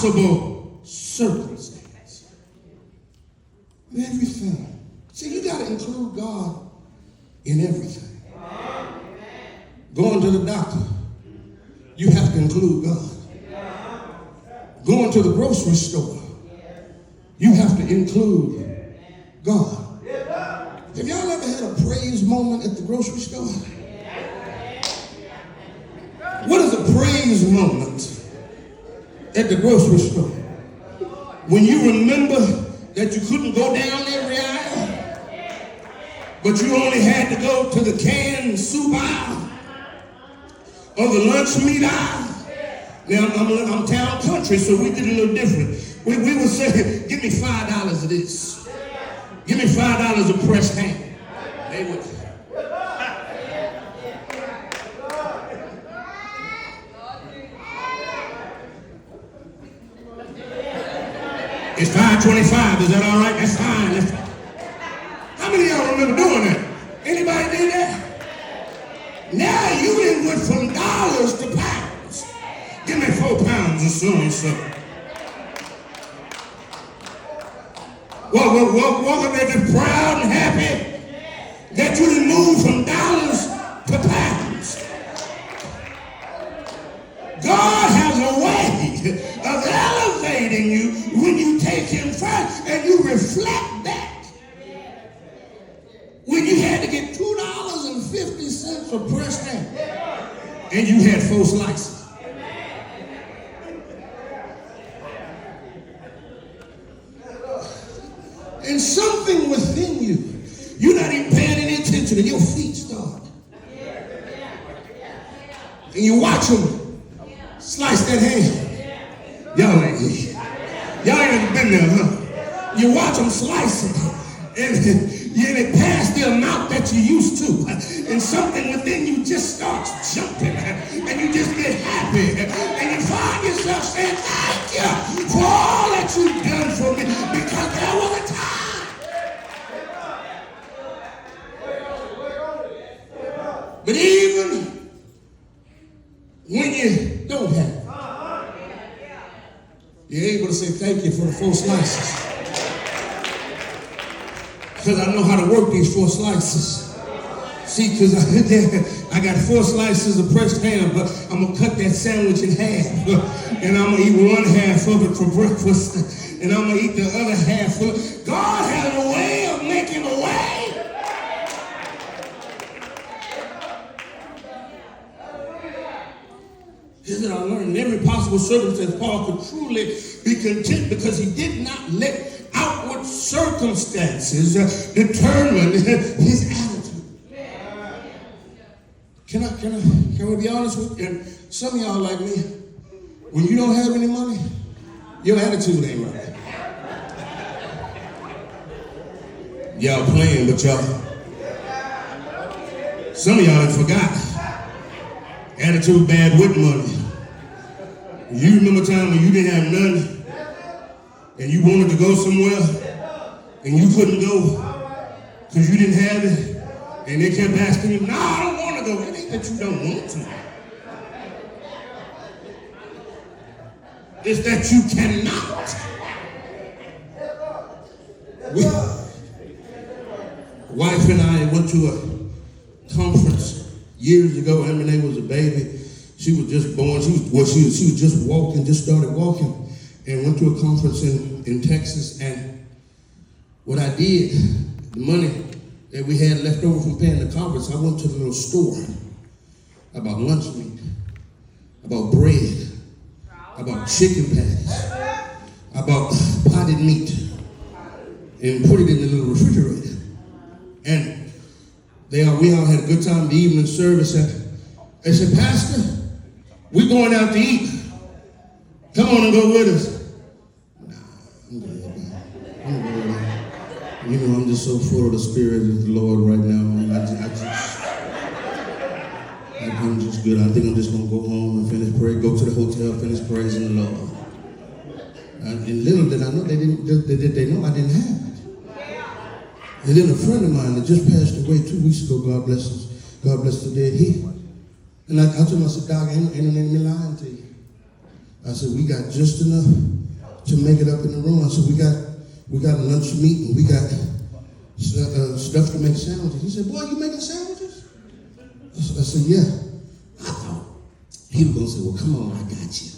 possible circumstance. Everything. See, you got to include God in everything. Going to the doctor, you have to include God. Going to the grocery store, you have to include God. Have y'all ever had a praise moment at the grocery store? What is a praise moment at the grocery store? When you remember that you couldn't go down every aisle, but you only had to go to the canned soup aisle or the lunch meat aisle. Now, I'm town country, so we did a little different. We would say, give me $5 of this. Give me $5 of pressed ham. They would. It's $5.25. Is that all right? That's fine. How many of y'all remember doing that? Anybody did that? Now you didn't went from dollars to pounds. Give me 4 pounds of so-and-so. Walk up there just proud and happy that you didn't move from dollars to pounds. God has a way of elevating you when you take him first and you reflect that. When you had to get $2.50 for pressed ham and you had 4 slices. And something within you, you're not even paying any attention, and your feet start. And you watch them slice that ham. Y'all ain't been there, huh? You watch them slice it, and it past the amount that you used to. And something within you just starts jumping, and you just get happy. And you find yourself saying, thank you for all that you've done for me, because there was a time. But even when you don't have it, you're able to say thank you for the 4 slices. Because I know how to work these 4 slices. See, because I got 4 slices of pressed ham, but I'm going to cut that sandwich in half. And I'm going to eat one half of it for breakfast. And I'm going to eat the other half for it. God has a way of making a way. Here's what I learned. In every possible circumstance, Paul could truly be content because he did not let outward circumstances determine his attitude. Can we be honest with you? And some of y'all like me, when you don't have any money, your attitude ain't right. Y'all playing, but y'all. Some of y'all have forgot. Attitude bad with money. You remember a time when you didn't have nothing and you wanted to go somewhere and you couldn't go because you didn't have it, and they kept asking you, no, I don't want to go. It ain't that you don't want to. It's that you cannot. Wife and I went to a conference years ago. Emily was a baby. She was just born. She was just walking, just started walking, and went to a conference in Texas. And what I did, the money that we had left over from paying the conference, I went to the little store. I bought lunch meat. I bought bread. I bought chicken patties. I bought potted meat and put it in the little refrigerator. And we all had a good time. The evening service. They said, Pastor, we're going out to eat. Come on and go with us. Nah, I'm good, man. You know, I'm just so full of the Spirit of the Lord right now, man. I'm just good. I think I'm just going to go home and finish praying, go to the hotel, finish praising the Lord. And little did I know, they know I didn't have it. And then a friend of mine that just passed away 2 weeks ago, God bless the dead, and I told him, I said, Doc, ain't no enemy lying to you. I said, we got just enough to make it up in the room. I said, we got a lunch meat and we got stuff to make sandwiches. He said, boy, you making sandwiches? I said, yeah. I thought he was going to say, well, come on, I got you.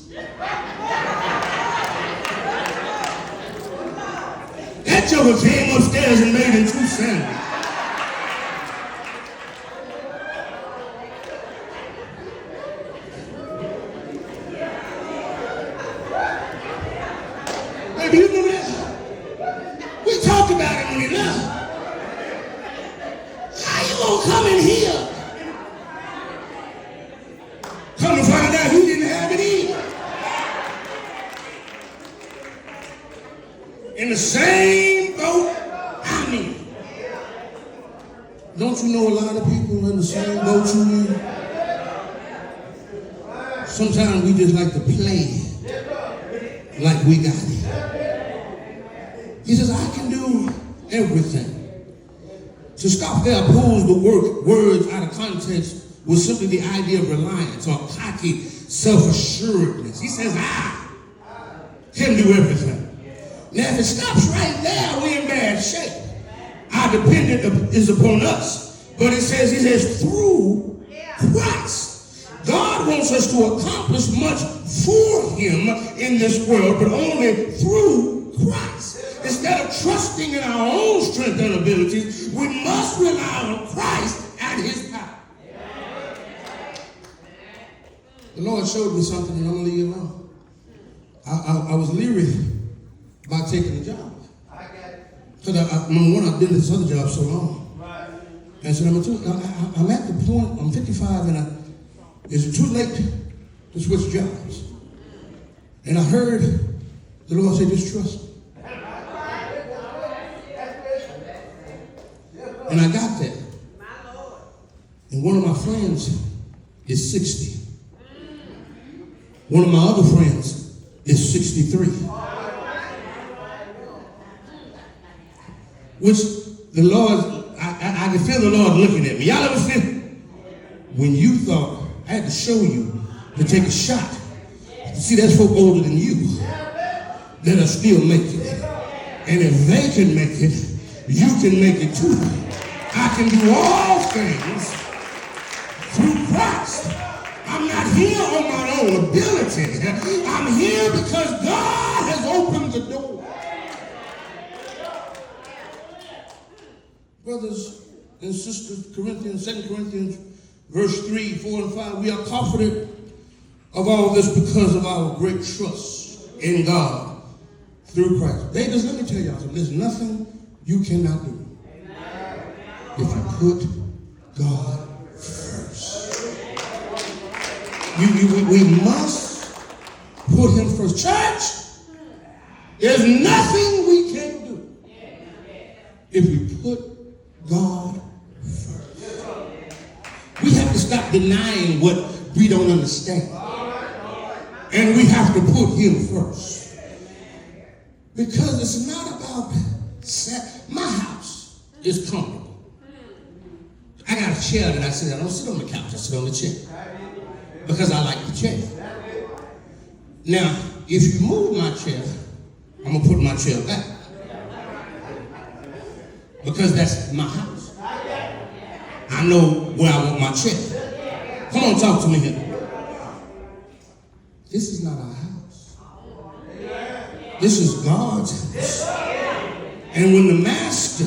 That joker came upstairs and made him 2 sandwiches. Baby, you know that? We talked about it when he left. How you gonna come in here? Come to find out he didn't have it either. In the same boat I'm in. Don't you know a lot of people in the same boat you in? Sometimes we just like to play like we got it. He says, I can do everything. To stop there pulls the words out of context with simply the idea of reliance or cocky self-assuredness. He says, I can do everything. Now, if it stops right there, we're in bad shape. Our dependence is upon us. But he says, through Christ. God wants us to accomplish much for him in this world, but only through Christ. Instead of trusting in our own strength and abilities, we must rely on Christ and his power. The Lord showed me something, and I'm going to leave you alone. I was leery about taking the job. Because I did this other job so long. And so I'm at the point, I'm 55, and is it too late to switch jobs? And I heard the Lord say, just trust me. And I got there. And one of my friends is 60. One of my other friends is 63. Which the Lord, I can feel the Lord looking at me. Y'all ever feel? When you thought I had to show you to take a shot. See, there's folk older than you that are still making it. And if they can make it, you can make it too. I can do all things through Christ. I'm not here on my own ability. I'm here because God has opened the door. Brothers and sisters, 2 Corinthians, verse 3, 4, and 5, we are confident of all this because of our great trust in God through Christ. Ladies, let me tell y'all something. There's nothing you cannot do if you put God first. We must put him first. Church, there's nothing we can do if we put God first. We have to stop denying what we don't understand. And we have to put him first. Because it's not about my house is comfortable. I got a chair that I sit on. I don't sit on the couch, I sit on the chair. Because I like the chair. Now, if you move my chair, I'm going to put my chair back. Because that's my house. I know where I want my chair. Come on, talk to me here. This is not our house. This is God's house. And when the master